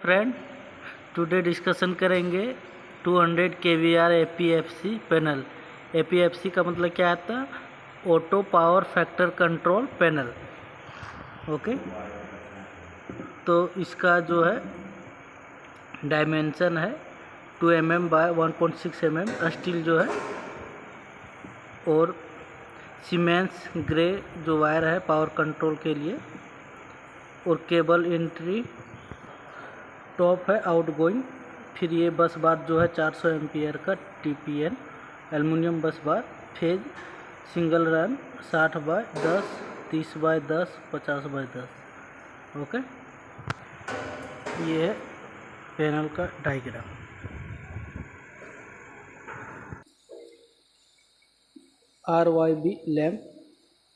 Friend, today discussion करेंगे 200 kVAR APFC panel. APFC का मतलब क्या आता है? Auto power factor control panel. Okay, तो इसका जो है डायमेंशन है 2 mm बाय 1.6 mm स्टील जो है, और सीमेंस ग्रे जो वायर है पावर कंट्रोल के लिए, और केबल एंट्री टॉप है आउटगोइंग। फिर ये बस बार जो है 400 एम्पियर का TPN aluminium bus bar, phase single run 60/10, 30/10, 50/10। Okay, ये है पैनल का डायग्राम। RYB लैम्प,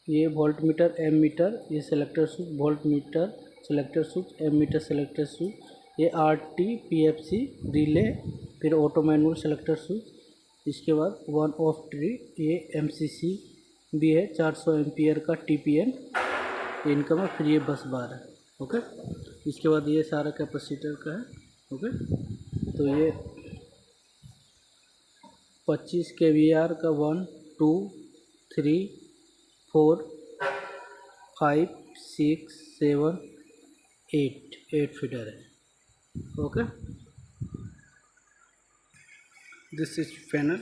ये वोल्ट मीटर, एम मीटर, ये selector switch, volt meter selector switch, ammeter selector switch, ये RT/PFC रिले, फिर ऑटो मैनुअल सेलेक्टर स्विच। इसके बाद 1 of tree, ये MCC भी है 400 एम्पियर का TPN इनकम है। फिर ये बस बार है। ओके, इसके बाद ये सारा कैपेसिटर का है। ओके, तो ये 25 kVAR का 1 2 3 4 5 6 7 8 फीडर है। Okay, this is panel,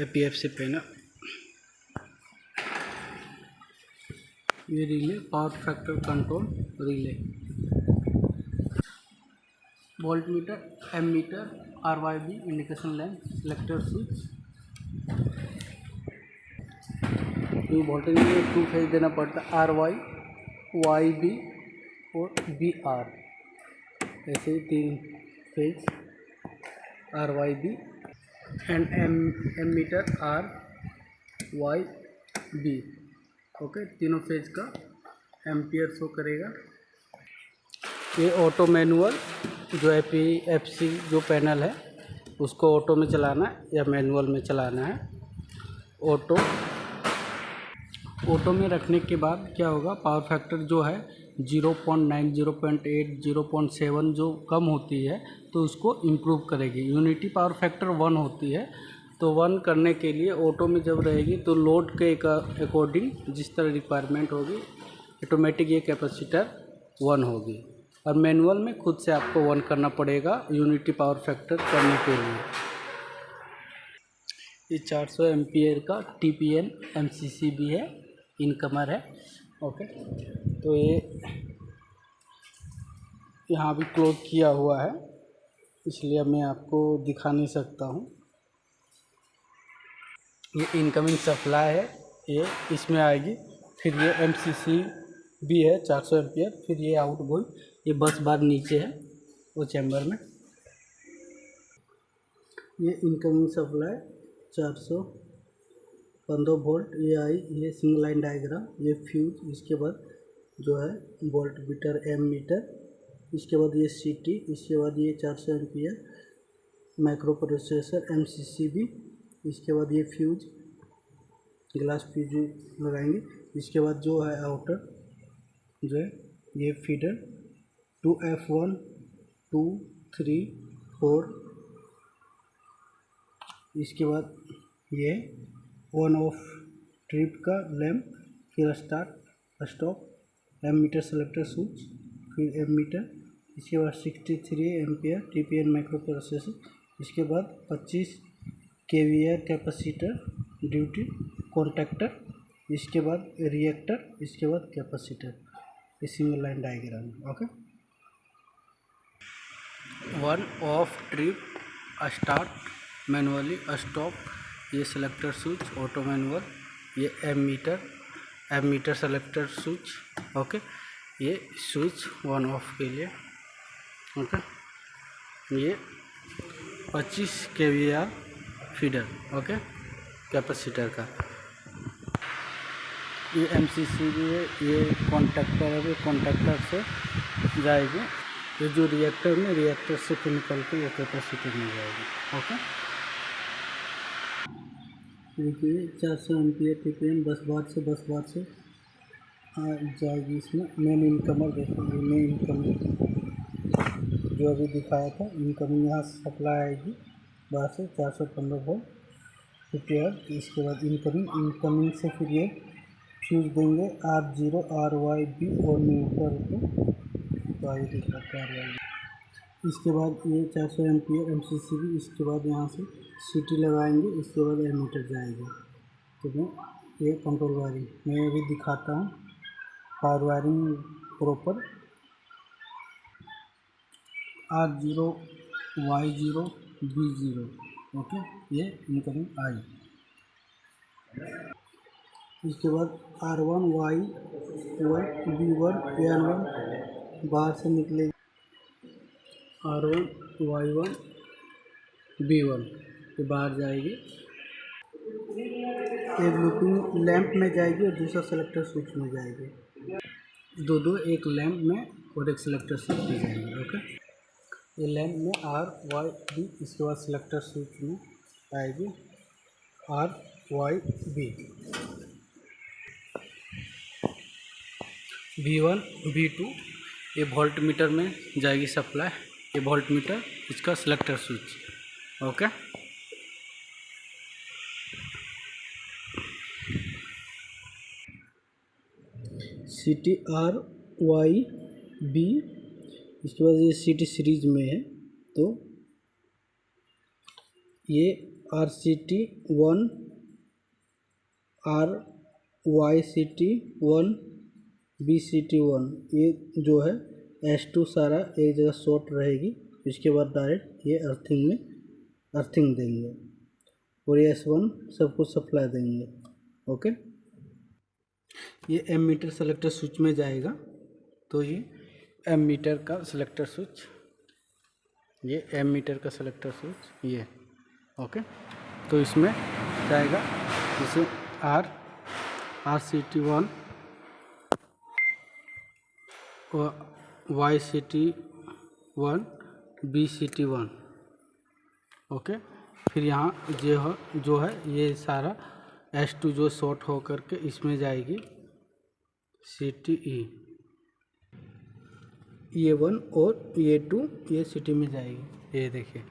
APFC panel. ये relay power factor control relay, volt meter, ammeter, RYB indication lamp, selector switch. ये वोल्टेज में 2 फेज देना पड़ता है, RY, YB और BR, ऐसे 3 phase RYB and ammeter RYB। Okay, तीनों phase का एम्पियर शो करेगा। ये ऑटो मैनुअल जो APFC जो पैनल है उसको ऑटो में चलाना है या मैनुअल में चलाना है। ऑटो में रखने के बाद क्या होगा, पावर फैक्टर जो है 0.9, 0.8, 0.7 जो कम होती है तो उसको इम्प्रूव करेगी। यूनिटी पावर फैक्टर 1 होती है, तो 1 करने के लिए ऑटो में जब रहेगी तो लोड के अकॉर्डिंग जिस तरह रिक्वायरमेंट होगी ऑटोमेटिक ये कैपेसिटर 1 होगी, और मैनुअल में खुद से आपको 1 करना पड़ेगा यूनिटी पावर फैक्टर करने के लिए। ये 400 एम्पियर का TPN MCC भी है, इनकमर है। ओके, तो ये यहाँ भी क्लोज किया हुआ है, इसलिए मैं आपको दिखा नहीं सकता हूँ। ये इनकमिंग सप्लाई है, ये इसमें आएगी। फिर ये MCC भी है 400 एम्पियर। फिर ये आउटगोइंग, ये बस बार नीचे है वो चैम्बर में। ये इनकमिंग सप्लाई 415 वोल्ट, ये आई, ये सिंगल लाइन डायग्राम, ये फ्यूज। इसके बाद जो है वोल्ट मीटर, एम मीटर, इसके बाद ये CT, इसके बाद ये 400 एम्पियर माइक्रो प्रोसेसर MCCB, इसके बाद ये फ्यूज, ग्लास फ्यूज लगाएंगे। इसके बाद जो है आउटर जो है ये फीडर 2F1 2 3 4। इसके बाद ये 1 ऑफ ट्रिप का लैम्प, फिर start stop, ammeter selector switch, फिर एम मीटर। इसके बाद 63 एम्पियर TPN माइक्रो प्रोसेसर। इसके बाद 25 kVAR कैपेसिटर ड्यूटी कॉन्टैक्टर, इसके बाद रिएक्टर, इसके बाद कैपेसिटर। ये single line diagram. Okay, 1 off trip start manually, stop, ये सेलेक्टर स्विच ऑटो मैनुअल, ये ammeter selector switch. Okay, ये स्विच 1 ऑफ के लिए। ओके, ये 25 kVAR फीडर, ओके, कैपेसिटर का। ये MCC भी है, ये कॉन्टैक्टर है, कॉन्टैक्टर से जाएगी। ये जो रिएक्टर में, रिएक्टर से फिर निकल के ये कैपेसिटर में जाएगी। ओके, देखिए 400 एम्पियर TPN बस बार से जाएगी। इसमें मेन इनकमर देखो, ये मेन इनकमर जो अभी दिखाया था, इनकमिंग यहाँ से सप्लाई आएगी बाहर से 415 वोल्ट 50 हर्ट्ज। इसके बाद इनकमिंग से फिर ये फ्यूज देंगे R0 RYB और न्यूट्रल को, तो आगे दिखाता है RYB। इसके बाद ये 400 एम्पियर MCCB, इसके बाद यहाँ से CT लगाएंगे, इसके बाद एमीटर जाएगा। तो मैं ये कंट्रोल वायरिंग मैं अभी दिखाता हूँ, power wiring proper R0 Y0 B0। Okay, ये इनकमिंग आई। इसके बाद R1 Y1 B1 N1 बाहर से निकलेगी, R1 Y1 B1 ये बाहर जाएगी, एक लूपिंग लैंप में जाएगी और दूसरा सेलेक्टर स्विच में जाएगी। दो एक लैंप में और एक सेलेक्टर स्विच में जाएगी। ओके, ये लैंप में RYB, इसके बाद सेलेक्टर स्विच में आएगी RYB। B1 B2 ये वोल्ट मीटर में जाएगी सप्लाई, ये वोल्ट मीटर, इसका selector switch. Okay, CT RYB, इसके बाद ये CT सीरीज में है, तो ये RCT1 RYCT1 BCT1 ये जो है S2 सारा एक जगह शॉर्ट रहेगी। इसके बाद डायरेक्ट ये अर्थिंग देंगे और ये S1 सब कुछ सप्लाई देंगे। ओके, ये एमीटर सेलेक्टर स्विच में जाएगा, तो ये एमीटर का सेलेक्टर स्विच, ये एमीटर का सेलेक्टर स्विच ये। ओके, तो इसमें जाएगा जैसे RCT1 YCT1 BCT1। ओके, फिर यहाँ जो है ये सारा S2 जो शॉर्ट हो करके इसमें जाएगी CTE, ये 1 और ये 2 ये CT में जाएगी। ये देखिए,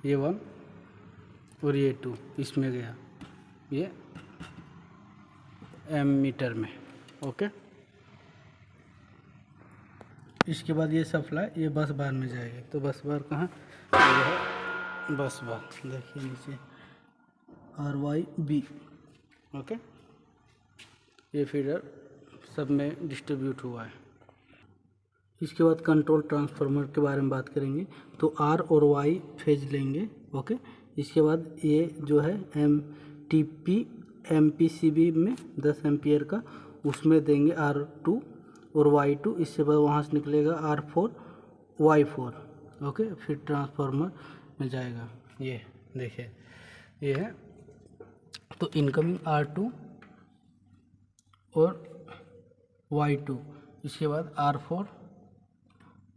ये 1 और ये 2 इसमें गया, ये एमीटर में। ओके, इसके बाद ये सप्लाई ये बस बार में जाएगी। तो बस बार कहाँ, ये है बस बार, देखिए नीचे RYB। ओके, ये फीडर सब में डिस्ट्रीब्यूट हुआ है। इसके बाद कंट्रोल ट्रांसफार्मर के बारे में बात करेंगे, तो R और Y फेज लेंगे। ओके, इसके बाद ये जो है MPCB में 10 एम्पियर का, उसमें देंगे R2 और Y2, इससे बाद वहाँ से निकलेगा R4 Y4। ओके, फिर ट्रांसफार्मर में जाएगा। ये देखिए, ये है, तो इनकमिंग R2 और Y2, इसके बाद R4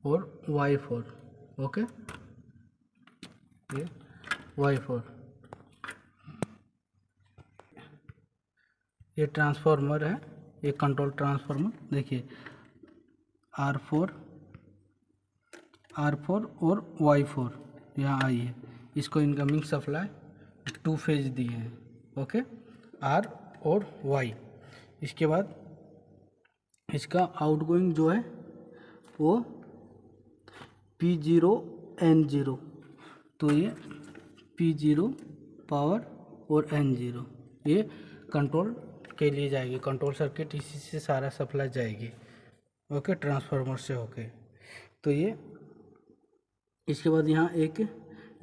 और Y4। ओके, ये Y4, ये ट्रांसफार्मर है, ये कंट्रोल ट्रांसफार्मर। देखिए R4 और Y4 यहाँ आई है, इसको इनकमिंग सप्लाई 2 फेज दिए हैं। ओके, R और Y। इसके बाद इसका आउटगोइंग जो है वो P0 N0, तो ये P0 पावर और N0 ये कंट्रोल के लिए जाएगी, कंट्रोल सर्किट इसी से सारा सप्लाई जाएगी। ओके, ट्रांसफार्मर से होके। तो ये इसके बाद यहाँ एक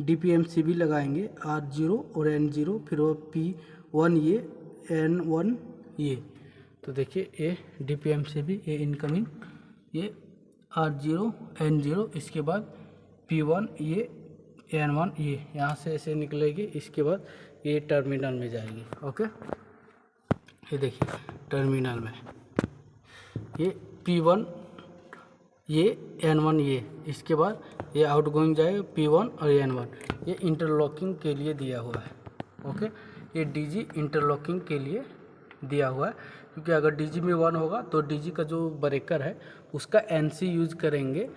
DPMCB लगाएंगे, R0 और N0, फिर वो P1 ये N1 ये। तो देखिए ये DPMCB, ये इनकमिंग, ये R0 N0, इसके बाद P1 ये N1 ये यहाँ से ऐसे निकलेगी। इसके बाद ये टर्मिनल में जाएगी। ओके, ये देखिए टर्मिनल में ये P1 ये N1 ये, इसके बाद ये आउटगोइंग जाएगा P1 और N1। ये इंटरलॉकिंग के लिए दिया हुआ है। ओके, ये DG इंटरलॉकिंग के लिए दिया हुआ है, क्योंकि अगर DG में 1 होगा तो DG का जो ब्रेकर है उसका NC यूज करेंगे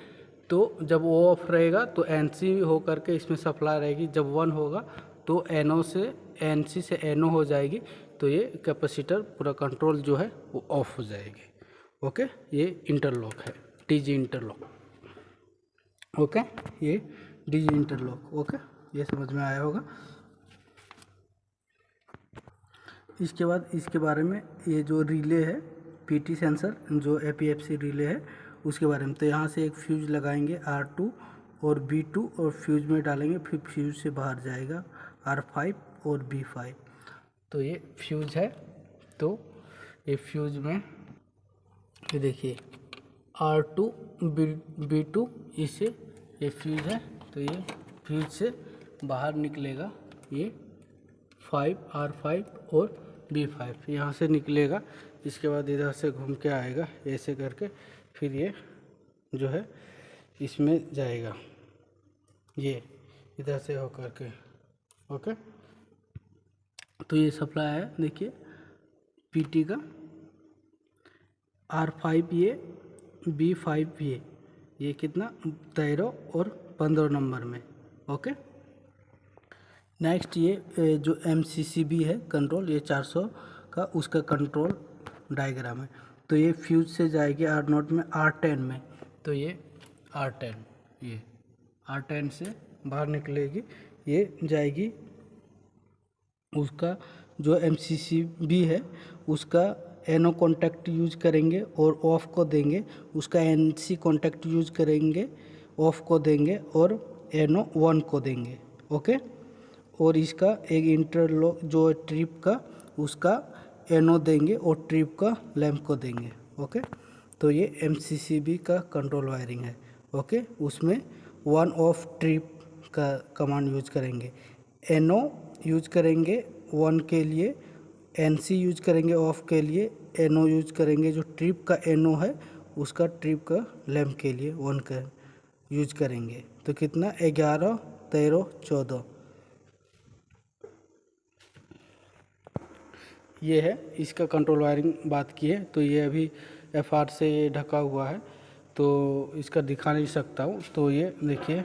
तो जब वो ऑफ रहेगा तो NC हो करके इसमें सप्लाई रहेगी, जब 1 होगा तो NO से NC से NO हो जाएगी, तो ये कैपेसिटर पूरा कंट्रोल जो है वो ऑफ हो जाएगी। ओके, ये इंटरलॉक है, DG इंटरलॉक। ओके, ये DG इंटरलॉक। ओके, ये समझ में आया होगा। इसके बाद इसके बारे में ये जो रिले है PT सेंसर जो APFC रिले है उसके बारे में, तो यहाँ से एक फ्यूज लगाएंगे R2 और B2 और फ्यूज में डालेंगे, फिर फ्यूज से बाहर जाएगा R5 और B5। तो ये फ्यूज है, तो ये फ्यूज में ये देखिए R2 B2 इससे ये फ्यूज है, तो ये फ्यूज से बाहर निकलेगा ये 5 R5 और B5 यहाँ से निकलेगा। इसके बाद इधर से घूम के आएगा ऐसे करके, फिर ये जो है इसमें जाएगा, ये इधर से हो करके। ओके, तो ये सप्लाई है देखिए PT का, R5 ये, B5 ये कितना 13 और 15 नंबर में। ओके, नेक्स्ट ये जो MCCB है कंट्रोल, ये 400 का उसका कंट्रोल डायग्राम है। तो ये फ्यूज से जाएगी R0 में, R10 में, तो ये R10, ये R10 से बाहर निकलेगी, ये जाएगी उसका जो MCCB है उसका NO कॉन्टैक्ट यूज करेंगे और ऑफ को देंगे, उसका NC कॉन्टैक्ट यूज करेंगे ऑफ को देंगे और NO 1 को देंगे। ओके, और इसका एक इंटरलॉक जो ट्रिप का उसका NO देंगे और ट्रिप का लैंप को देंगे। ओके, तो ये MCCB का कंट्रोल वायरिंग है। ओके, उसमें 1 ऑफ ट्रिप का कमांड यूज करेंगे, NO यूज करेंगे 1 के लिए, NC यूज करेंगे ऑफ के लिए, NO यूज करेंगे जो ट्रिप का NO है उसका ट्रिप का लैंप के लिए 1 का यूज करेंगे। तो कितना 11 13 14 ये है इसका कंट्रोल वायरिंग बात की है। तो ये अभी FR से ढका हुआ है तो इसका दिखा नहीं सकता हूँ। तो ये देखिए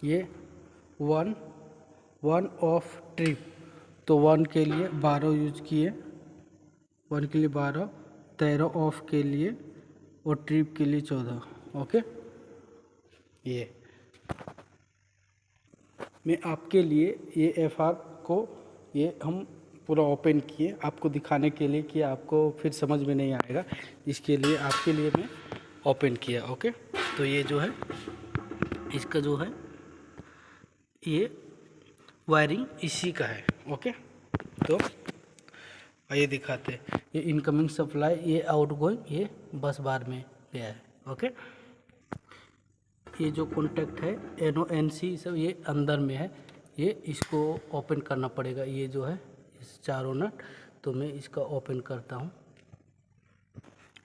ये 1 ऑफ ट्रिप, तो 1 के लिए 12 यूज किए, 1 के लिए 12, 13 ऑफ के लिए और ट्रिप के लिए 14। ओके, ये मैं आपके लिए ये FR को ये हम पूरा ओपन किए आपको दिखाने के लिए कि आपको फिर समझ में नहीं आएगा, इसके लिए आपके लिए मैं ओपन किया। ओके, तो ये जो है इसका जो है ये वायरिंग इसी का है। ओके, तो आइए दिखाते हैं। ये इनकमिंग सप्लाई, ये आउटगोइंग, ये बस बार में गया है। ओके, ये जो कॉन्टैक्ट है NO NC सब ये अंदर में है, ये इसको ओपन करना पड़ेगा। ये जो है इस चारों नट, तो मैं इसका ओपन करता हूँ।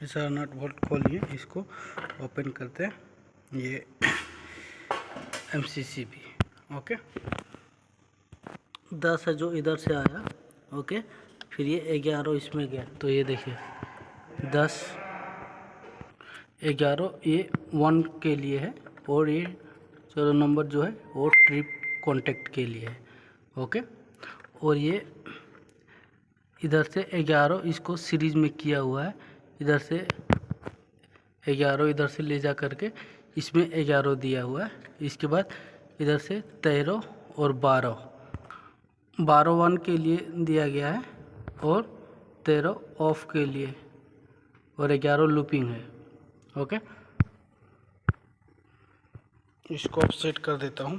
ये सारा नट बोल्ट खोलिए, इसको ओपन करते हैं। ये MCCB। ओके, 10 है जो इधर से आया। ओके, फिर ये 11 इसमें गया, तो ये देखिए 10 11 ये 1 के लिए है और ये 14 नंबर जो है वो ट्रिप कॉन्टैक्ट के लिए है। ओके, और ये इधर से 11 इसको सीरीज में किया हुआ है, इधर से 11 इधर से ले जा करके इसमें 11 दिया हुआ है। इसके बाद इधर से 13 और 12 1 के लिए दिया गया है और 13 ऑफ के लिए और 11 लूपिंग है। ओके, इसको सेट कर देता हूँ।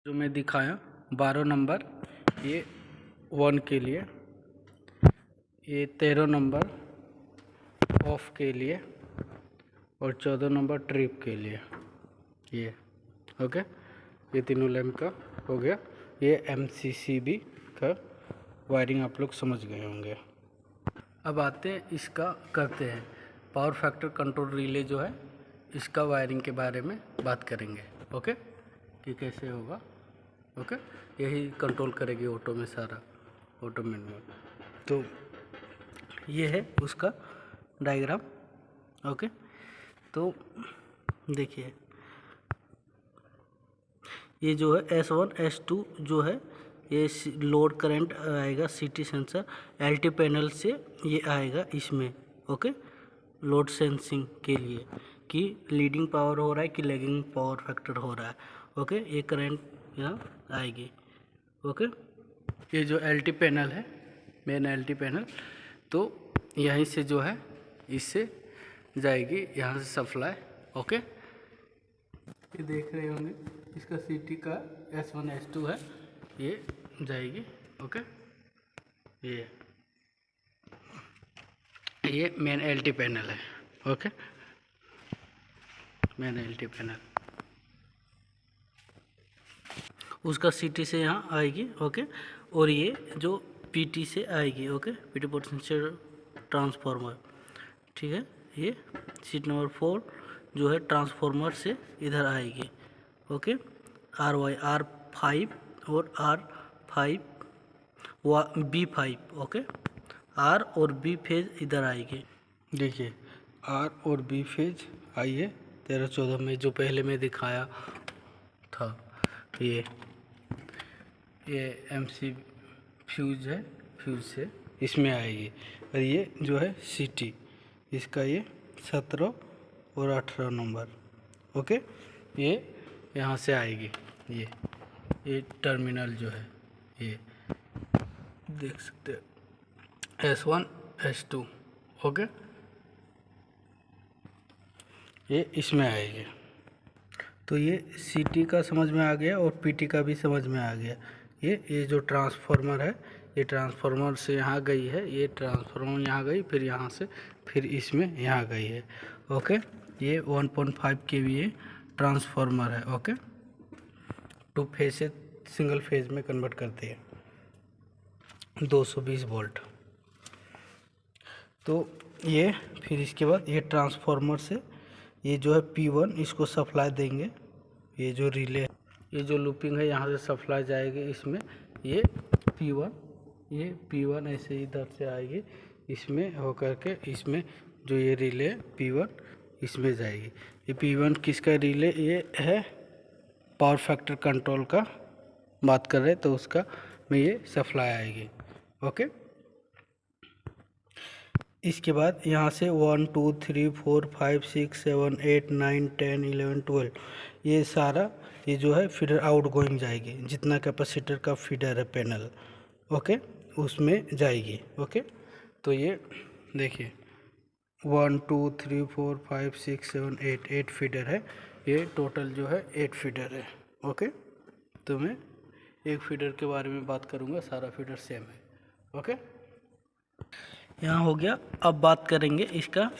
जो मैं दिखाया 12 नंबर ये 1 के लिए, ये 13 नंबर ऑफ के लिए और 14 नंबर ट्रिप के लिए। ये ओके, ये तीनों लैंप का हो गया। ये MCCB का वायरिंग आप लोग समझ गए होंगे। अब आते हैं इसका करते हैं पावर फैक्टर कंट्रोल रिले जो है इसका वायरिंग के बारे में बात करेंगे। ओके, कि कैसे होगा। ओके, यही कंट्रोल करेगी ऑटो में सारा, ऑटो मैनुअल। तो ये है उसका डायग्राम। ओके, तो देखिए ये जो है S1 S2 जो है ये लोड करंट आएगा CT सेंसर LT पैनल से, ये आएगा इसमें। ओके, लोड सेंसिंग के लिए कि लीडिंग पावर हो रहा है कि लैगिंग पावर फैक्टर हो रहा है। ओके, ये करंट यहाँ आएगी। ओके, ये जो LT पैनल है, मेन LT पैनल, तो यहीं से जो है इससे जाएगी यहाँ से सप्लाई। ओके, ये देख रहे होंगे इसका CT का S1 S2 है, ये जाएगी। ओके, ये मेन LT पैनल है। ओके, मेन LT पैनल उसका CT से यहाँ आएगी। ओके, और ये जो PT से आएगी। ओके, PT पोटेंशियल ट्रांसफार्मर, ठीक है। ये सीट नंबर 4 जो है ट्रांसफार्मर से इधर आएगी। ओके, RY R5 और R5 B5। ओके, R और B फेज इधर आएगी। देखिए R और B फेज आई है 13-14 में, जो पहले में दिखाया था। ये MC फ्यूज है, फ्यूज से इसमें आएगी। और ये जो है CT, इसका ये 17 और 18 नंबर। ओके, ये यहाँ से आएगी। ये टर्मिनल जो है ये देख सकते हैं S1 S2। ओके, ये इसमें आएगी। तो ये CT का समझ में आ गया और PT का भी समझ में आ गया। ये जो ट्रांसफार्मर है, ये ट्रांसफार्मर से यहाँ गई है, ये ट्रांसफार्मर यहाँ गई, फिर यहाँ से फिर इसमें यहाँ गई है। ओके, ये 1.5 kVA ट्रांसफार्मर है। ओके, 2 फेज से सिंगल फेज में कन्वर्ट करते हैं 220 वोल्ट। तो ये फिर इसके बाद ये ट्रांसफार्मर से ये जो है P1 इसको सप्लाई देंगे। ये जो रिले, ये जो लूपिंग है, यहाँ से सप्लाई जाएगी इसमें। ये P1 ऐसे इधर से आएगी, इसमें होकर के इसमें जो ये रिले P1 इसमें जाएगी। ये P1 किसका रिले, ये है पावर फैक्टर कंट्रोल का बात कर रहे, तो उसका में ये सप्लाई आएगी। ओके, इसके बाद यहाँ से 1 2 3 4 5 6 7 8 9 10 11 12 ये सारा ये जो है फीडर आउट गोइंग जाएगी। जितना कैपेसिटर का फीडर है पैनल, ओके, उसमें जाएगी। ओके, तो ये देखिए 1 2 3 4 5 6 7 8 फीडर है। ये टोटल जो है 8 फीडर है। ओके, तो मैं एक फीडर के बारे में बात करूँगा, सारा फीडर सेम है। ओके, यहाँ हो गया। अब बात करेंगे इसका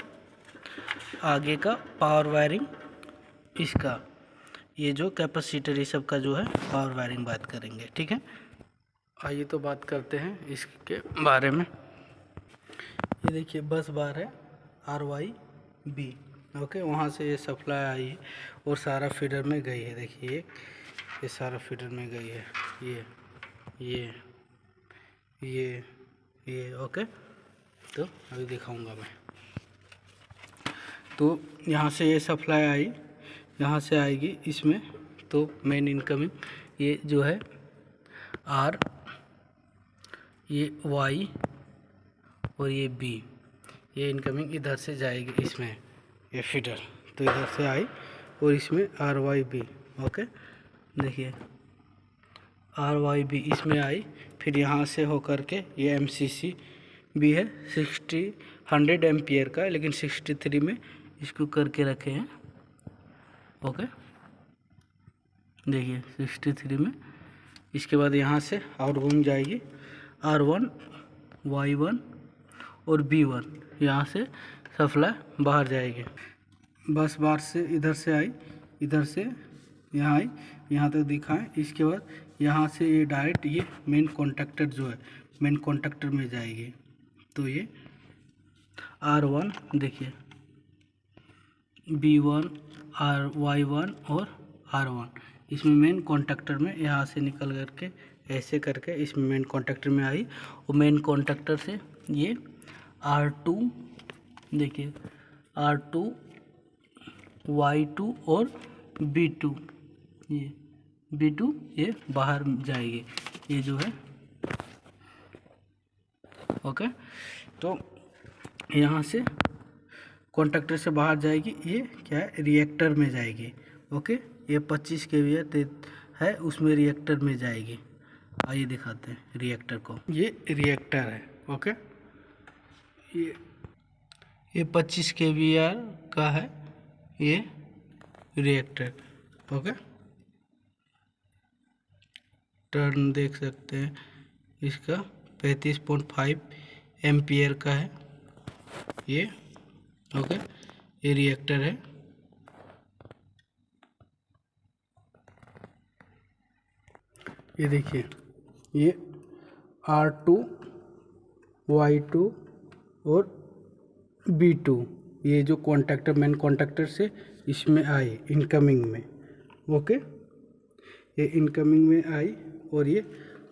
आगे का पावर वायरिंग, इसका ये जो कैपेसिटर ये सब का जो है पावर वायरिंग बात करेंगे। ठीक है, आइए तो बात करते हैं इसके बारे में। ये देखिए बस बार है RYB। ओके, वहाँ से ये सप्लाई आई है और सारा फीडर में गई है। देखिए ये सारा फीडर में गई है। ये ओके, तो अभी दिखाऊंगा मैं। तो यहाँ से ये सप्लाई आई, यहाँ से आएगी इसमें। तो मेन इनकमिंग ये जो है R, ये Y और ये B, ये इनकमिंग इधर से जाएगी इसमें। ये फीडर तो इधर से आई और इसमें RYB। ओके, देखिए RYB इसमें आई, फिर यहाँ से होकर के ये MCC भी है 100 एम्पियर का, लेकिन 63 में इसको करके रखे हैं। ओके, देखिए 63 में। इसके बाद यहाँ से आउटगोइंग जाएगी R1 Y1 और B1, यहाँ से सप्लाई बाहर जाएगी। बस बार से इधर से आई, इधर से यहाँ आई, यहाँ तक दिखाएं। इसके बाद यहाँ से ये डायरेक्ट ये मेन कॉन्टैक्टर जो है मेन कॉन्टैक्टर में जाएगी। तो ये R1 देखिए, B1 Y1 और R1 इसमें मेन कॉन्टैक्टर में यहाँ से निकल करके ऐसे करके इसमें मेन कॉन्टैक्टर में आई और मेन कॉन्टैक्टर से ये R2 देखिए R2 Y2 और B2, ये B2 ये बाहर जाएगी, ये जो है ओके। तो यहाँ से कॉन्टैक्टर से बाहर जाएगी, ये क्या है रिएक्टर में जाएगी ओके। ये 25 kVA है, उसमें रिएक्टर में जाएगी। आइए दिखाते हैं रिएक्टर को, ये रिएक्टर है ओके। ये 25 kVA का है ये रिएक्टर ओके। टर्न देख सकते हैं इसका 35.5 एम्पियर का है ये ओके। ये रिएक्टर है। ये देखिए ये R2 Y2 और B2, ये जो कॉन्टैक्टर मेन कॉन्टैक्टर से इसमें आए इनकमिंग में ओके। ये इनकमिंग में आई और ये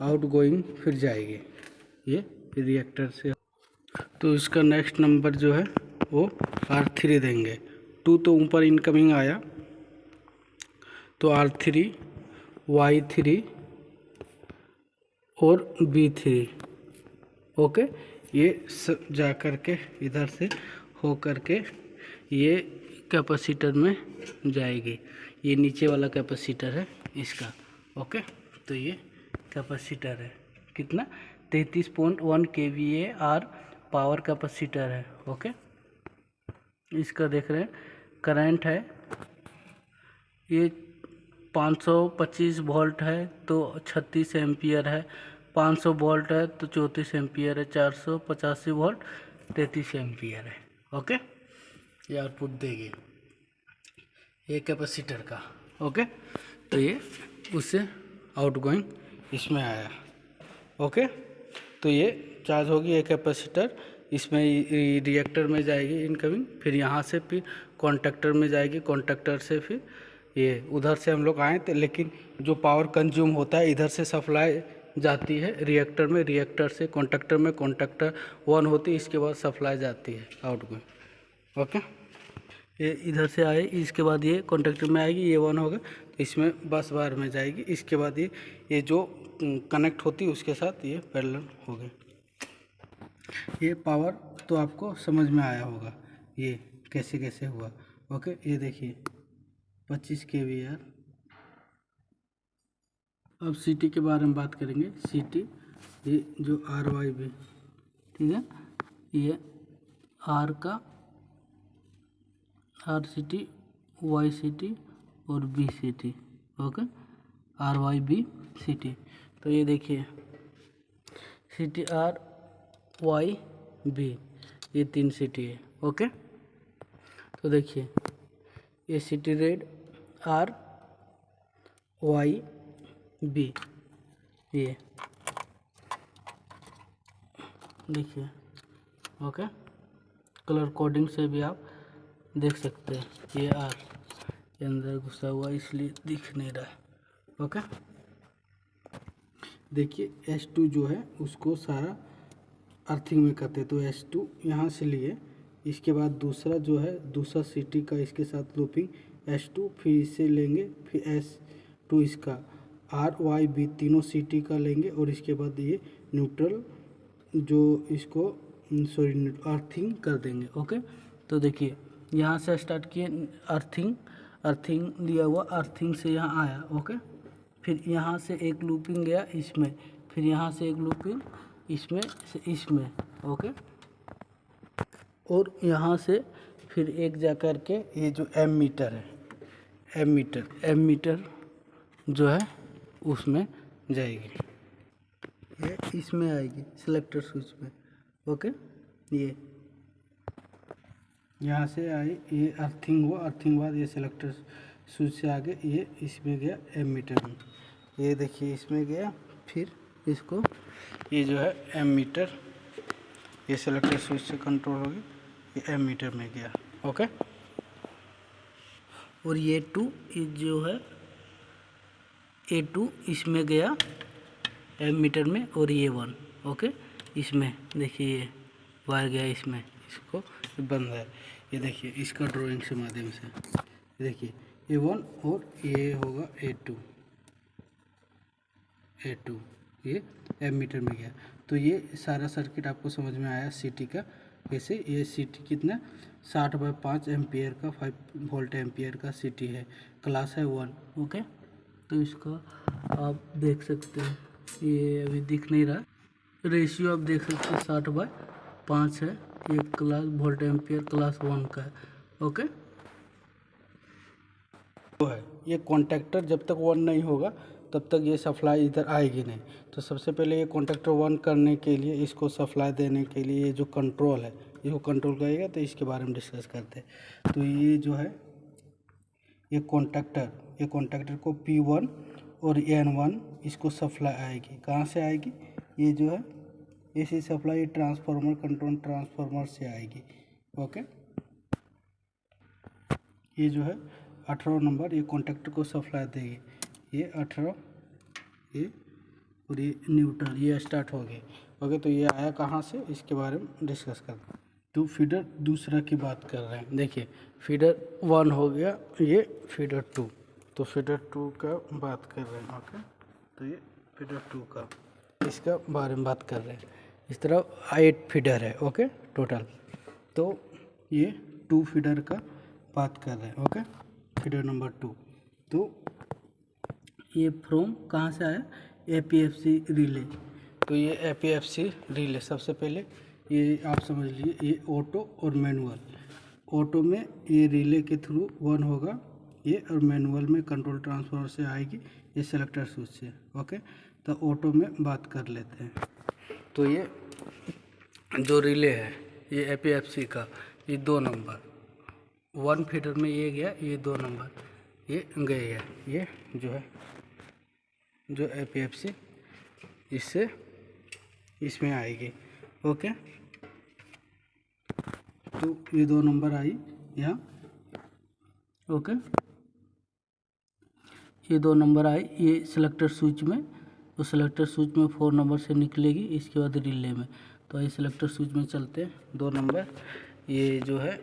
आउटगोइंग फिर जाएगी ये रिएक्टर से। तो इसका नेक्स्ट नंबर जो है वो R3 देंगे। 2 तो ऊपर इनकमिंग आया, तो R3 Y3 और B3 ओके। ये जा कर के इधर से हो कर के ये कैपेसिटर में जाएगी। ये नीचे वाला कैपेसिटर है इसका ओके। तो ये कैपेसिटर है कितना 33.1 kVAr पावर कैपेसिटर है ओके। इसका देख रहे हैं करंट है ये 525 वोल्ट है तो 36 एम्पियर है, 500 वोल्ट है तो 34 एम्पियर है, 485 वोल्ट 33 एम्पियर है ओके। ये आउटपुट देगी ये कैपेसिटर का ओके। तो ये उससे आउटगोइंग इसमें आया ओके। तो ये चार्ज होगी ये कैपेसिटर, इसमें रिएक्टर में जाएगी इनकमिंग, फिर यहाँ से फिर कॉन्टैक्टर में जाएगी, कॉन्टैक्टर से फिर ये उधर से हम लोग आए थे, लेकिन जो पावर कंज्यूम होता है इधर से सप्लाई जाती है रिएक्टर में, रिएक्टर से कॉन्टैक्टर में, कॉन्टैक्टर ऑन होती है, इसके बाद सप्लाई जाती है आउटगोइंग ओके। ये इधर से आए, इसके बाद ये कॉन्टैक्टर में आएगी, ये ऑन होगा तो इसमें बस बार में जाएगी, इसके बाद ये जो कनेक्ट होती है उसके साथ ये पैरेलल हो गए। ये पावर तो आपको समझ में आया होगा ये कैसे कैसे हुआ ओके। ये देखिए 25 kVAr। अब सीटी के बारे में बात करेंगे। सीटी ये जो RYB ठीक है, ये R का RCT YCT और BCT ओके, RYB CT। तो ये देखिए CT RYB ये 3 CT है ओके। तो देखिए ये CT रेड RYB ये देखिए ओके। कलर कोडिंग से भी आप देख सकते हैं, ये R के अंदर घुसा हुआ इसलिए दिख नहीं रहा है ओके। देखिए S2 जो है उसको सारा अर्थिंग में करते हैं, तो S2 यहाँ से लिए, इसके बाद दूसरा जो है दूसरा CT का इसके साथ लूपिंग S2, फिर इसे लेंगे, फिर S2 इसका RYB तीनों CT का लेंगे, और इसके बाद ये न्यूट्रल जो इसको सॉरी अर्थिंग कर देंगे ओके। तो देखिए यहाँ से स्टार्ट किए अर्थिंग लिया हुआ, अर्थिंग से यहाँ आया ओके, फिर यहाँ से एक लूपिंग गया इसमें, फिर यहाँ से एक लूपिंग इसमें से इसमें ओके, और यहाँ से फिर एक जा कर के ये जो एमीटर है, एमीटर जो है उसमें जाएगी, ये इसमें आएगी सिलेक्टर स्विच में ओके। ये यहाँ से आई, ये अर्थिंग हुआ, अर्थिंग बाद ये सिलेक्टर स्विच से आगे ये इसमें गया एमीटर में, ये देखिए इसमें गया, फिर इसको ये जो है एमीटर ये सिलेक्टर स्विच से कंट्रोल होगी, ये एमीटर में गया ओके। और ये 2 जो है A2 इसमें गया एमीटर में, और ये 1 ओके इसमें देखिए ये वायर गया इसमें इसको बंद है। ये देखिए इसका ड्राइंग के माध्यम से ये देखिए A1 और ये होगा A2 ये एमीटर में गया। तो ये सारा सर्किट आपको समझ में आया CT का। वैसे ये CT कितना 60/5 एम्पियर का 5 वोल्ट एम्पियर का CT है, क्लास है 1। ओके, तो इसका आप देख सकते हैं, ये अभी दिख नहीं रहा, रेशियो आप देख सकते हैं 60/5 है। ये क्लास वोल्ट एम्पियर क्लास 1 का है। ओके, तो है ये कॉन्टैक्टर जब तक 1 नहीं होगा तब तक ये सप्लाई इधर आएगी नहीं। तो सबसे पहले ये कॉन्टैक्टर 1 करने के लिए, इसको सप्लाई देने के लिए ये जो कंट्रोल है इसको कंट्रोल करेगा। तो इसके बारे में डिस्कस करते हैं। तो ये जो है ये कॉन्टैक्टर को P1 और N1 इसको सप्लाई आएगी। कहाँ से आएगी? ये जो है ऐसी सप्लाई ट्रांसफार्मर, कंट्रोल ट्रांसफार्मर से आएगी। ओके, ये जो है 18 नंबर ये कॉन्टैक्टर को सप्लाई देगी। ये 18 ये और ये न्यूट्रल ये स्टार्ट हो गई। ओके, तो ये आया कहाँ से, इसके बारे में डिस्कस करते हैं। तो फीडर दूसरा की बात कर रहे हैं। देखिए फीडर 1 हो गया, ये फीडर 2। तो फीडर 2 का बात कर रहे हैं। ओके, तो ये फीडर 2 का इसका बारे में बात कर रहे हैं। इस तरह 8 फीडर है। Okay, total. तो ये 2 फीडर का बात कर रहे हैं। Okay, feeder number 2। तो ये फ्रॉम कहाँ से आया? APFC relay. तो ये APFC रिले सबसे पहले ये आप समझ लीजिए, ये ऑटो और मैनुअल। ऑटो में ये रिले के थ्रू 1 होगा ये, और मैनुअल में कंट्रोल ट्रांसफार्मर से आएगी ये सेलेक्टर स्विच से। ओके, तो ऑटो में बात कर लेते हैं। तो ये जो रिले है ये APFC का, ये 2 नंबर 1 फीडर में ये गया, ये 2 नंबर ये गए है। ये जो है जो APFC इससे इसमें आएगी। ओके, तो ये 2 नंबर आई यहाँ। ओके, ये 2 नंबर आई ये सेलेक्टर स्विच में। तो सेलेक्टर स्विच में 4 नंबर से निकलेगी, इसके बाद रिले में। तो ये सेलेक्टर स्विच में चलते हैं 2 नंबर। ये जो है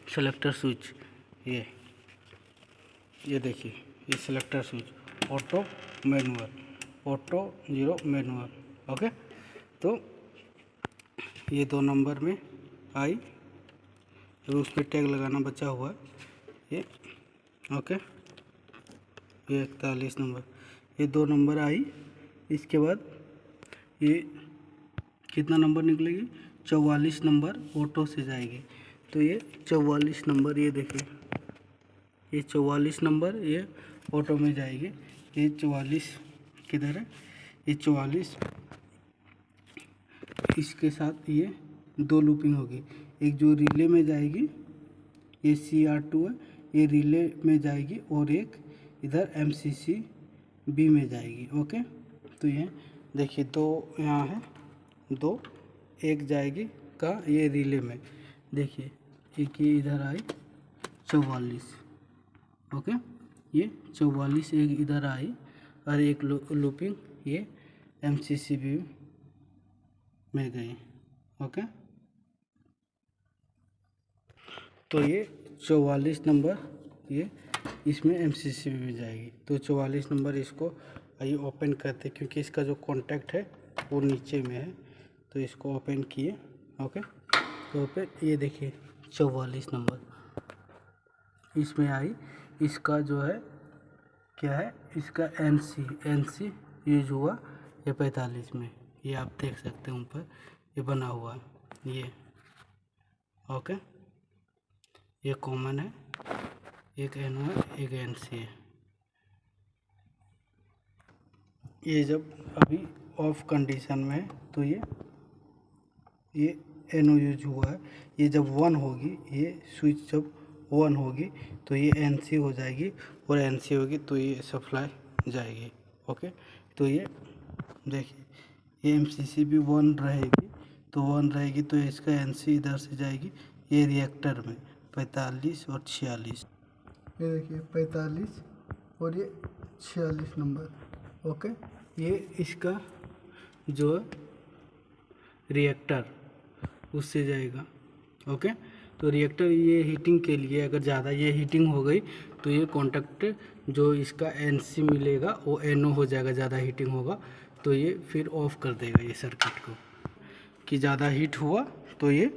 सेलेक्टर स्विच, ये देखिए ये selector switch auto manual, auto 0 manual. Okay, तो ये 2 नंबर में आई, अब उस पर टैग लगाना बचा हुआ है ये। ओके, ये 41 नंबर, ये 2 नंबर आई। इसके बाद ये कितना नंबर निकलेगी? 44 नंबर ऑटो से जाएगी। तो ये 44 नंबर, ये देखिए ये 44 नंबर ये ऑटो में जाएगी। ये 44 किधर है? ये 44 इसके साथ ये 2 लूपिंग होगी। एक जो रिले में जाएगी ये CR2 है, ये रिले में जाएगी, और एक इधर MCCB में जाएगी। ओके, तो ये देखिए 2 यहाँ है, 2 एक जाएगी का ये रिले में। देखिए एक ये इधर आई 44। ओके, ये 44 एक इधर आई, और एक लूपिंग ये MCCB में गई। ओके, तो ये 44 नंबर ये इसमें MCCB में जाएगी। तो 44 नंबर इसको आइए ओपन करते, क्योंकि इसका जो कॉन्टैक्ट है वो नीचे में है। तो इसको ओपन किए। ओके, तो ओपन, ये देखिए 44 नंबर इसमें आई। इसका जो है क्या है, इसका NC यूज हुआ ये 45 में। ये आप देख सकते हैं ऊपर ये बना हुआ है ये। ओके, ये कॉमन है, एक NO है, एक NC है। ये जब अभी ऑफ कंडीशन में है तो ये NO यूज हुआ है। ये जब 1 होगी, ये स्विच जब 1 होगी तो ये NC हो जाएगी, और NC होगी तो ये सप्लाई जाएगी। ओके, तो ये देखिए ये MCCB 1 रहेगी, तो 1 रहेगी तो इसका NC इधर से जाएगी ये रिएक्टर में 45 और 46। ये देखिए 45 और ये 46 नंबर। ओके, ये इसका जो रिएक्टर उससे जाएगा। ओके। तो रिएक्टर ये हीटिंग के लिए अगर ज़्यादा ये हीटिंग हो गई तो ये कॉन्टैक्ट जो इसका NC मिलेगा वो NO हो जाएगा, ज़्यादा हीटिंग होगा तो ये फिर ऑफ कर देगा ये सर्किट को। कि ज़्यादा हीट हुआ तो ये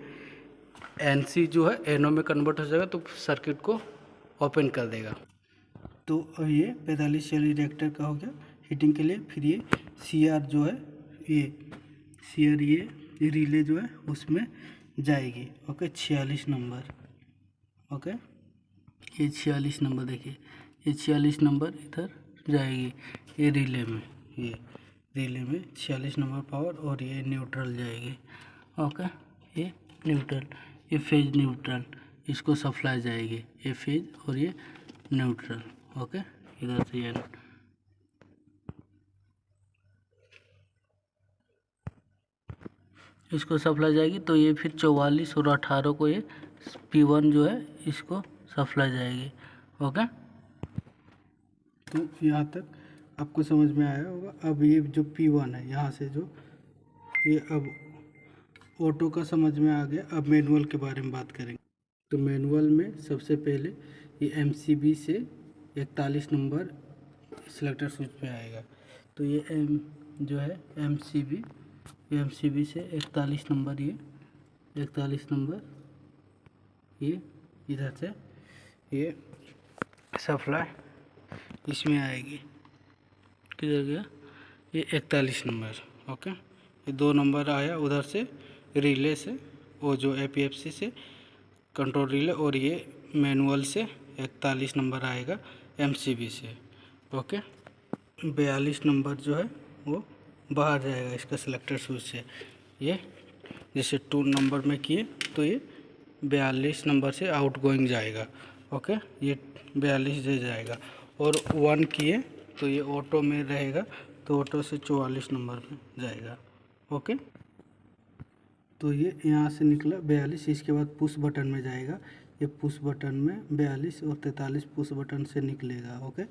NC जो है NO में कन्वर्ट हो जाएगा तो सर्किट को ओपन कर देगा। तो ये 45 रिएक्टर का हो गया हीटिंग के लिए। फिर ये CR जो है ये CR ये रिले जो है उसमें जाएगी। Okay 46 number. ओके ये 46 नंबर देखिए, ये 46 नंबर इधर जाएगी ये रिले में, ये रिले में 46 नंबर पावर और ये न्यूट्रल जाएगी। ओके ये न्यूट्रल, ये फेज न्यूट्रल, इसको सप्लाई जाएगी ये फेज और ये न्यूट्रल। ओके इधर से ये इसको सप्लाई जाएगी तो ये फिर 44 और 18 को ये P1 जो है इसको सप्लाई जाएगी। ओके तो यहाँ तक आपको समझ में आया होगा। अब ये जो P1 है यहाँ से जो ये अब ऑटो का समझ में आ गया। अब मैनुअल के बारे में बात करेंगे। तो मैनुअल में सबसे पहले ये MCB से 41 नंबर सिलेक्टर स्विच पे आएगा। तो ये जो है MCB से 41 नंबर, ये 41 नंबर ये इधर से ये सप्लाई इसमें आएगी। किधर गया ये 41 नंबर। ओके ये 2 नंबर आया उधर से रिले से, वो जो APFC से कंट्रोल रिले, और ये मैनुअल से 41 नंबर आएगा MCB से। ओके 42 नंबर जो है वो बाहर जाएगा इसका सिलेक्टर स्विच से। ये जैसे 2 नंबर में किए तो ये 42 नंबर से आउट गोइंग जाएगा। ओके ये 42 दे जाएगा। और 1 किए तो ये ऑटो में रहेगा तो ऑटो से 44 नंबर में जाएगा। ओके तो ये यहाँ से निकला 42, इसके बाद पुश बटन में जाएगा। ये पुश बटन में 42 और 43 पुश बटन से निकलेगा। ओके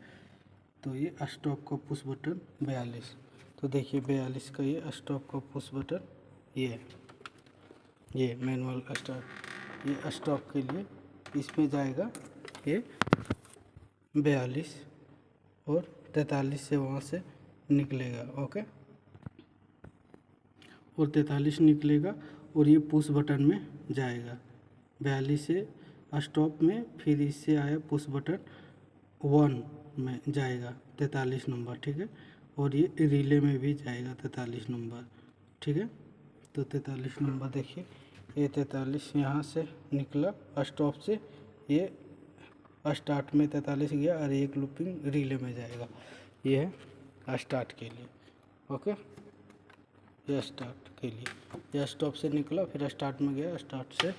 तो ये स्टॉप का पुश बटन 42। तो देखिए 42 का ये स्टॉप का पुश बटन ये मैनुअल स्टार्ट, ये स्टॉप के लिए इसमें जाएगा ये 42 और 43 से वहाँ से निकलेगा। ओके और 43 निकलेगा और ये पुश बटन में जाएगा 42 से स्टॉप में। फिर इससे आया पुश बटन 1 में जाएगा 43 नंबर। ठीक है और ये रिले में भी जाएगा 43 नंबर। ठीक है तो 43 नंबर देखिए, ये 43 यहाँ से निकला स्टॉप से, ये स्टार्ट में 43 गया और एक लूपिंग रिले में जाएगा। ये है स्टार्ट के लिए। ओके ये स्टार्ट के लिए, यह स्टॉप से निकला फिर स्टार्ट में गया, स्टार्ट से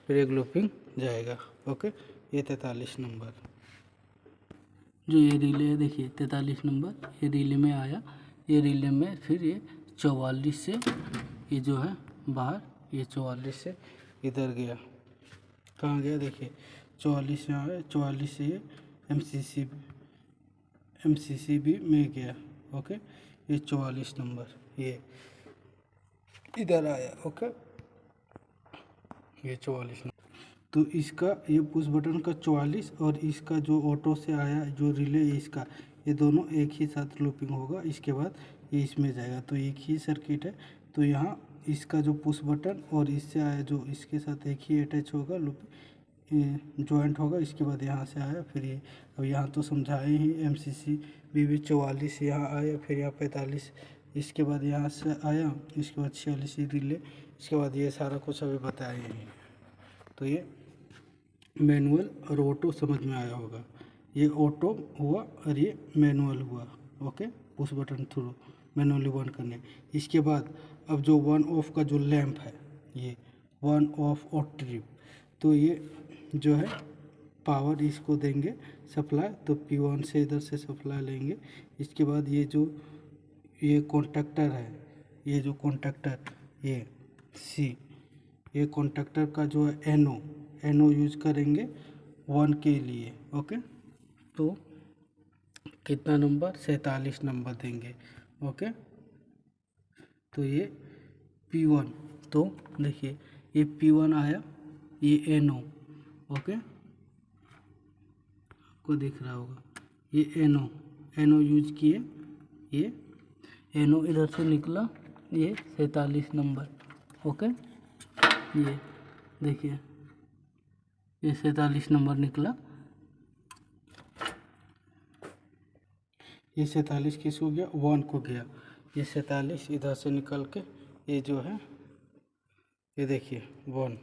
फिर एक लूपिंग जाएगा। ओके ये 43 नंबर जो ये रिले है देखिए 43 नंबर ये रिले में आया। ये रिले में फिर ये 44 से ये जो है बाहर, ये 44 से इधर गया। कहाँ गया देखिए 44 यहाँ है, 44 से ये MCCB में गया। ओके ये 44 नंबर ये इधर आया। ओके ये 44 नंबर। तो इसका ये पुश बटन का 44 और इसका जो ऑटो से आया जो रिले है इसका, ये दोनों एक ही साथ लूपिंग होगा। इसके बाद ये इसमें जाएगा तो एक ही सर्किट है। तो यहाँ इसका जो पुश बटन और इससे आया जो इसके साथ एक ही अटैच होगा, लूप जॉइंट होगा। इसके बाद यहाँ से आया फिर ये, अब यहाँ तो समझाए ही MCCB 44 यहाँ आया, फिर यहाँ 45, इसके बाद यहाँ से आया, इसके बाद 46 रिले, इसके बाद ये सारा कुछ अभी बताया ही। तो ये मैनुअल और ऑटो समझ में आया होगा। ये ऑटो हुआ और ये मैनुअल हुआ। Okay push button through manually on करने। इसके बाद अब जो 1 ऑफ का जो लैंप है, ये 1 ऑफ और ट्रिप, तो ये जो है पावर इसको देंगे सप्लाई, तो P1 से इधर से सप्लाई लेंगे। इसके बाद ये जो ये कॉन्टैक्टर है, ये जो कॉन्टैक्टर ये C, ये कॉन्टैक्टर का जो है NO यूज करेंगे 1 के लिए। ओके तो कितना नंबर 47 नंबर देंगे। ओके तो ये P1, तो देखिए ये P1 आया, ये NO, ओके, आपको दिख रहा होगा ये NO यूज किए, ये NO इधर से निकला, ये 47 नंबर, ओके, ये देखिए ये 47 नंबर निकला, ये 47 किस को गया, 1 को गया, ये 47 इधर से निकल के ये जो है ये देखिए 1,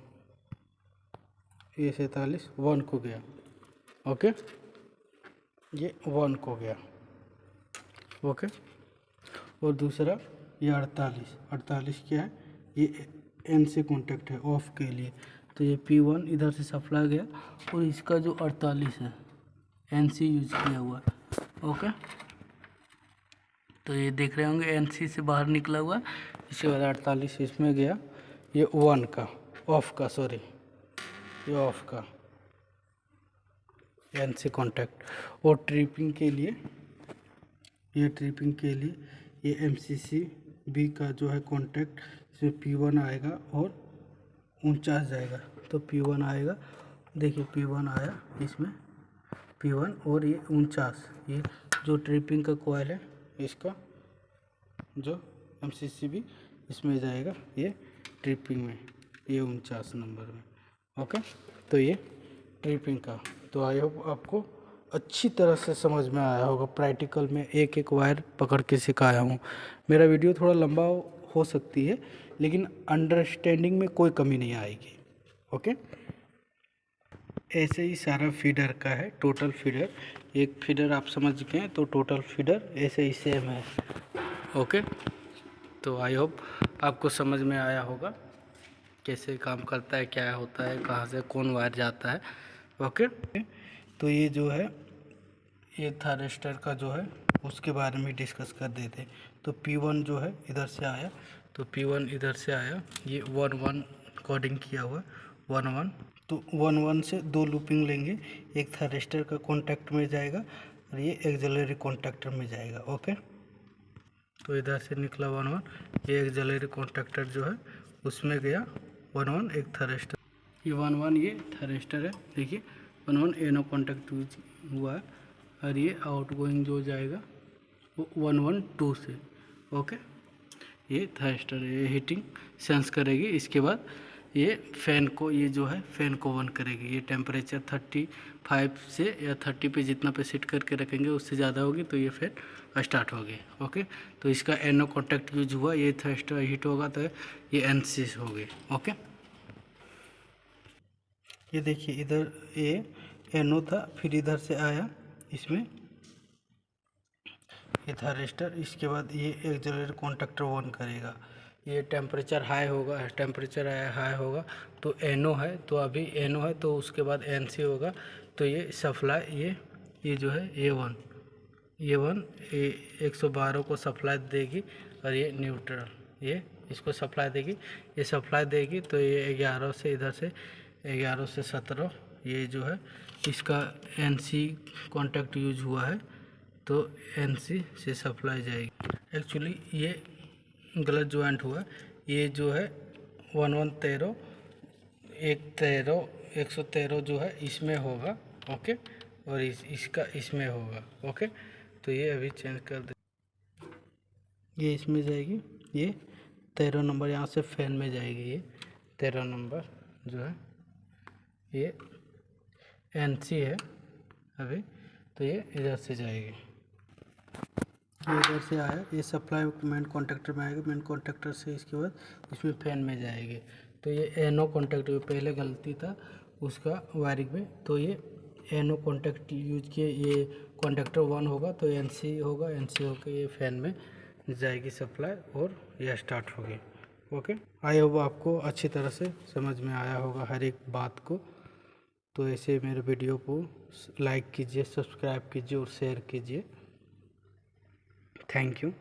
ये 47 1 को गया, ओके, ये 1 को गया, ओके। और दूसरा ये 48 क्या है, ये N से कॉन्टेक्ट है ऑफ के लिए, तो ये P1 इधर से सप्लाई गया और इसका जो 48 है NC यूज किया हुआ है, ओके। तो ये देख रहे होंगे NC से बाहर निकला हुआ, इसके बाद 48 इसमें गया, ये 1 का ऑफ का, सॉरी ये ऑफ का NC कॉन्टैक्ट। और ट्रिपिंग के लिए, ये ट्रिपिंग के लिए ये MCC B का जो है कॉन्टैक्ट, इसमें P1 आएगा और 49 जाएगा, तो P1 आएगा, देखिए P1 आया इसमें, P1 और ये 49, ये जो ट्रिपिंग का कॉइल है इसका जो MCC B इसमें जाएगा, ये ट्रिपिंग में, ये 49 नंबर में, ओके। तो ये ट्रिपिंग का, तो आई होप आपको अच्छी तरह से समझ में आया होगा, प्रैक्टिकल में एक एक वायर पकड़ के सिखाया हूँ। मेरा वीडियो थोड़ा लंबा हो सकती है लेकिन अंडरस्टैंडिंग में कोई कमी नहीं आएगी, ओके। ऐसे ही सारा फीडर का है, टोटल फीडर, एक फीडर आप समझ गए तो टोटल फीडर ऐसे ही सेम है, ओके। तो आई होप आपको समझ में आया होगा कैसे काम करता है, क्या होता है, कहाँ से कौन वायर जाता है, ओके। तो ये जो है ये थायरिस्टर का जो है उसके बारे में डिस्कस कर देते। तो P1 जो है इधर से आया, तो P1 इधर से आया, ये 1-1 कोडिंग किया हुआ 1-1, तो 1-1 से 2 लूपिंग लेंगे, एक थायरिस्टर का कॉन्टैक्ट में जाएगा और ये एक्सिलरी कॉन्टैक्टर में जाएगा, ओके। तो इधर से निकला 1-1, ये एक्सिलरी कॉन्टैक्टर जो है उसमें गया 1-1, एक थायरिस्टर, ये 1-1 ये थायरिस्टर है, देखिए 1-1 NO कॉन्टैक्ट यूज हुआ है, और ये आउटगोइंग जो जाएगा वो 1-1-2 से, ओके। ये थायरिस्टर, ये हीटिंग सेंस करेगी, इसके बाद ये फ़ैन को, ये जो है फ़ैन को ऑन करेगी, ये टेम्परेचर 35 से या 30 पे जितना पे सेट करके रखेंगे उससे ज़्यादा होगी तो ये फ़ैन स्टार्ट होगी, ओके। तो इसका NO कॉन्टैक्ट यूज हुआ, ये थायरिस्टर हीट होगा तो ये NC होगी, ओके। ये देखिए इधर ये NO था, फिर इधर से आया इसमें ये थायरिस्टर, इसके बाद ये एक्सिलरी कॉन्टैक्टर ऑन करेगा, ये टेम्परेचर हाई होगा, टेम्परेचर हाई होगा तो NO है, तो अभी NO है तो उसके बाद NC होगा, तो ये सप्लाई, ये जो है A1 ये 112 को सप्लाई देगी, और ये न्यूट्रल ये इसको सप्लाई देगी, ये सप्लाई देगी, तो ये 11 से इधर से 11 से 17 ये जो है इसका NC कॉन्टैक्ट यूज हुआ है, तो NC से सप्लाई जाएगी। एक्चुअली ये गलत ज्वाइंट हुआ, ये जो है 113 113 जो है इसमें होगा, ओके, और इसका इसमें होगा, ओके। तो ये अभी चेंज कर दे, ये इसमें जाएगी, ये 13 नंबर यहाँ से फैन में जाएगी, ये 13 नंबर जो है ये NC है अभी, तो ये इधर से जाएगी, ये इधर से आया, ये सप्लाई मेन कॉन्टैक्टर में आएगा, मेन कॉन्टैक्टर से इसके बाद इसमें फैन में जाएगी, तो ये NO कॉन्टैक्टर पहले गलती था उसका वायरिंग में, तो ये NO कॉन्टैक्ट यूज किए, ये कॉन्टैक्टर 1 होगा तो NC होगा, NC होकर ये फैन में जाएगी सप्लाई और यह स्टार्ट होगी, ओके। आई होप आपको अच्छी तरह से समझ में आया होगा हर एक बात को। तो ऐसे मेरे वीडियो को लाइक कीजिए, सब्सक्राइब कीजिए और शेयर कीजिए। Thank you.